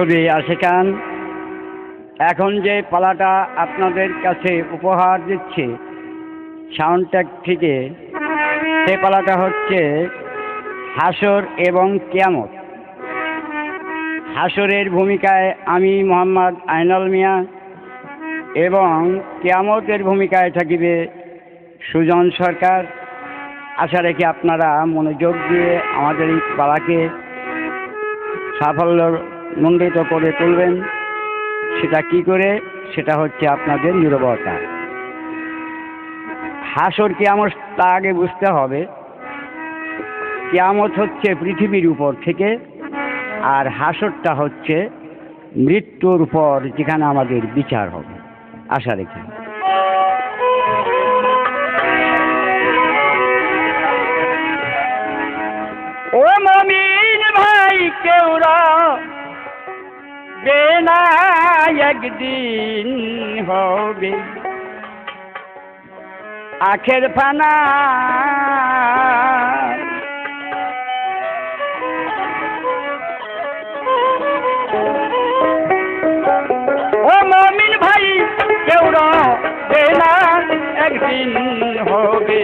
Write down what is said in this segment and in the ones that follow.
ছবি আশিকান এখন যে পালাটা আপনাদের কাছে উপহার দিচ্ছে সাউন্ডট্র্যাক থেকে, সে পালাটা হচ্ছে হাসর এবং কিয়ামত। হাসরের ভূমিকায় আমি মোহাম্মদ আইনাল মিয়া এবং কিয়ামতের ভূমিকায় থাকিবে সুজন সরকার। আশা রেখে আপনারা মনোযোগ দিয়ে আমাদের এই পালাকে সাফল্যমণ্ডিত করে তুলবেন। সেটা কি করে? সেটা হচ্ছে আপনাদের নীরবতা। হাসর কিয়ামত তা আগে বুঝতে হবে। কিয়ামত হচ্ছে পৃথিবীর উপর থেকে, আর হাসরটা হচ্ছে মৃত্যুর উপর, যেখানে আমাদের বিচার হবে। আশা রেখে ও মমিন ভাই কেউরা বেনা একদিন হবে আখের ফানা। ও মমিন ভাই কেউরা বেনা একদিন হবে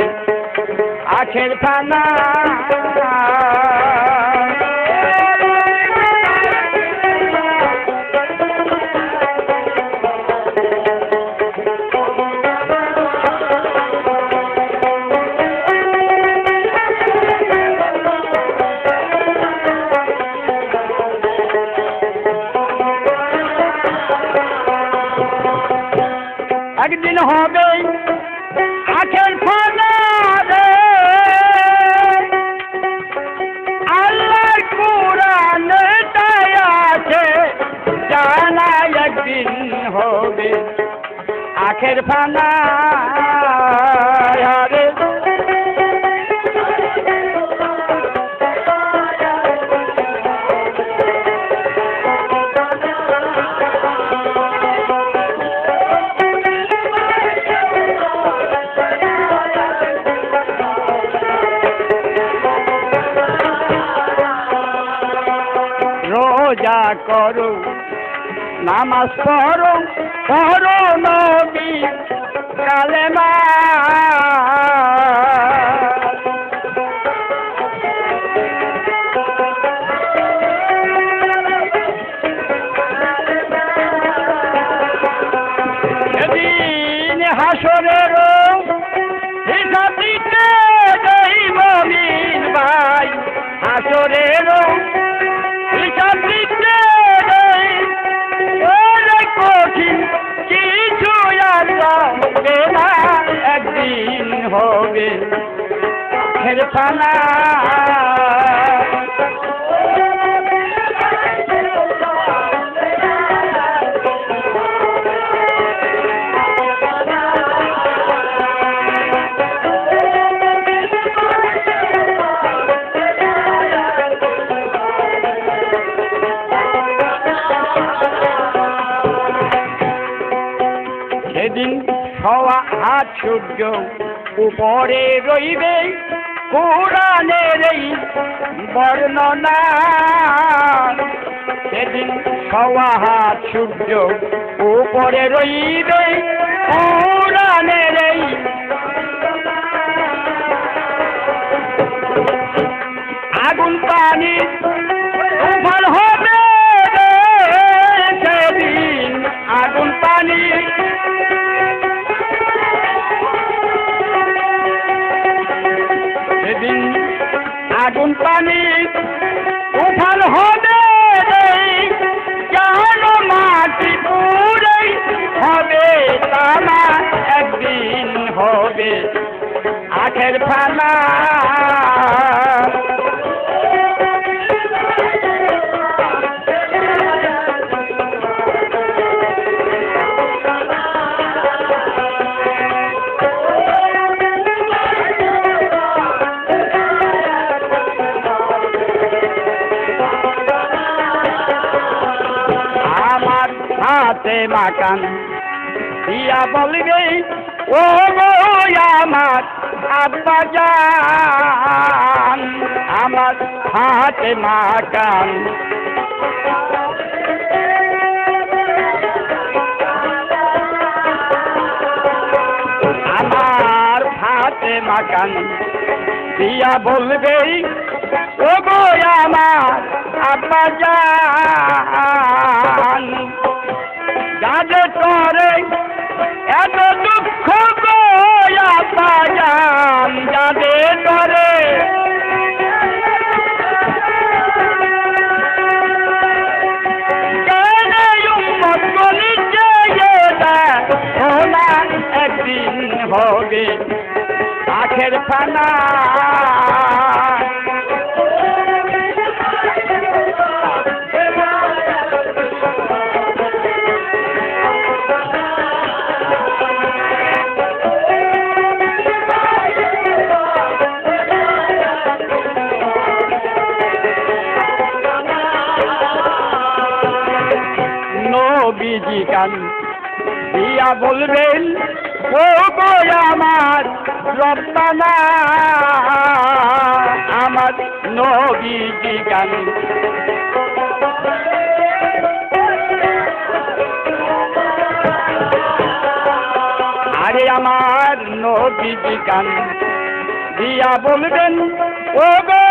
আখের ফানা। একদিন হবে আখের ফানা রে, আল্লাহর কোরআনে তাই আছে জানা একদিন হবে আখের ফানা রে। রোজা করো, নামাজ পড়ো, পড়ো নবী কালেমা। সেদিন হাসরের হিসাব দিতে দেই মমিন ভাই, হাসরের হিসাব দিতে দেই কঠিন কিছু আসবে না, একদিন হবে ফেরফানা। সেদিন সওয়া হাত সূর্য উপরে রইবে কোরআনের এই বর্ণনা। সেদিন সওয়া হাত সূর্য উপরে রইবে কোরআনের এই আগুন পানি তুফান হবে সেদিন আগুন পানি। সেদিন আগুন পানি তুফান হবে, জান মাটি পুরে হবে তামা, একদিন হবে আখের ফানা। হাতে মাকান দিয়া বলবে ও গো আমার আব্বা জান, আমার হাতে মাকান মাকান দিয়া বলবে ও গো আমার আব্বা জান যাদের তরে এত দুঃখ গো আব্বা জান যাদের তরে একদিন হবে আখের ফানা নবীজি কান দিয়া বলবেন ও গো আমার রব্বানা আমার নবীজি গান আরে আমার নবীজি গান দিয়া বলবেন ও গো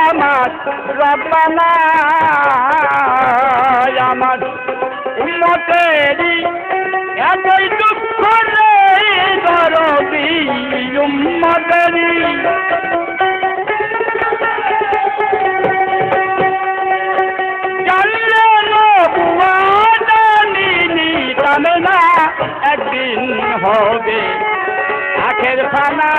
আমার রব্বানা আমার উম্মতেরই এতই দুঃখ রে দরদি উম্মতেরই জানলে নবুয়াদানি তামে না একদিন হবে আখের ফানা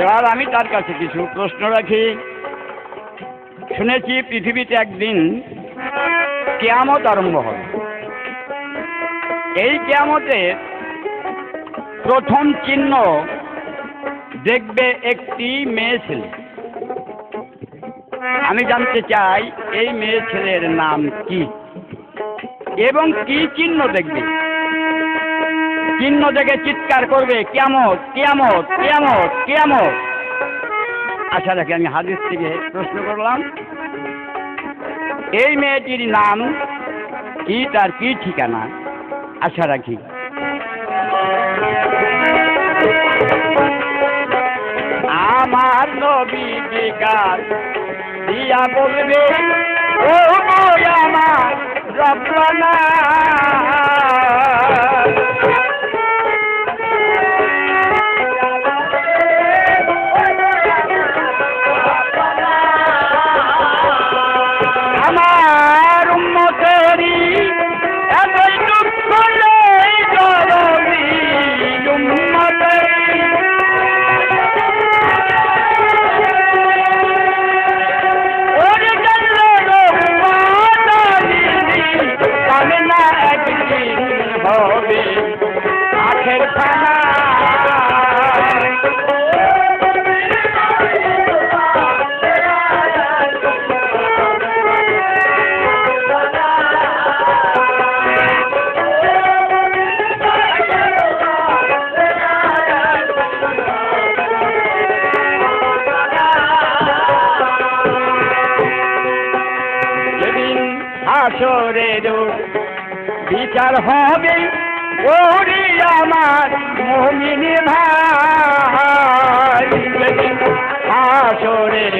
এবার আমি তার কাছে কিছু প্রশ্ন রাখি। শুনেছি পৃথিবীতে একদিন কিয়ামত আরম্ভ হবে। এই কিয়ামতের প্রথম চিহ্ন দেখবে একটি মেয়ে ছেলে। আমি জানতে চাই এই মেয়ে ছেলের নাম কি এবং কি চিহ্ন দেখবে। চিহ্ন দেখে চিৎকার করবে কিয়ামত কিয়ামত কিয়ামত কিয়ামত। আচ্ছা দেখে আমি হাদিস থেকে প্রশ্ন করলাম এই মেয়েটির নাম কি, তার কি ঠিকানা। আশা রাখি আমার নবী জিগার দিয়া বলবে ও আমার রব্বানা আমার উম্মতেরই এতই দুঃখ নেই জরুরি উম্মতেরই ওরে জানলে রহমানি তাহলে না একদিন হবে আখের খানা হাসরের বিচার হবে ওরে আমার মুমিন ভাই। হাসরের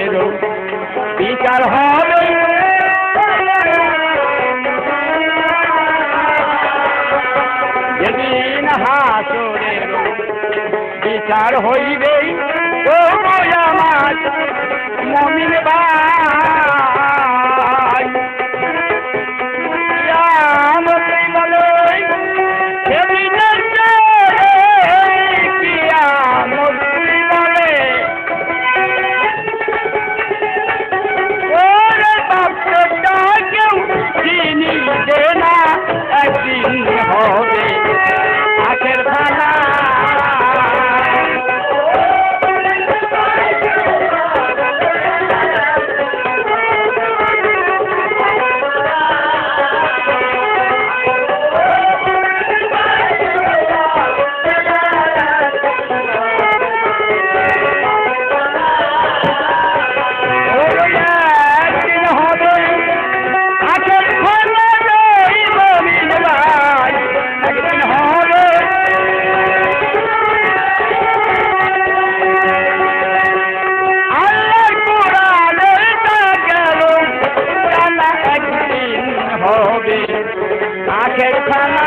বিচার হবে যেদিন হাসরের বিচার হইবে ও আমার মুমিন ভাই। একদিন হবে আখের ফানা চোখের খানা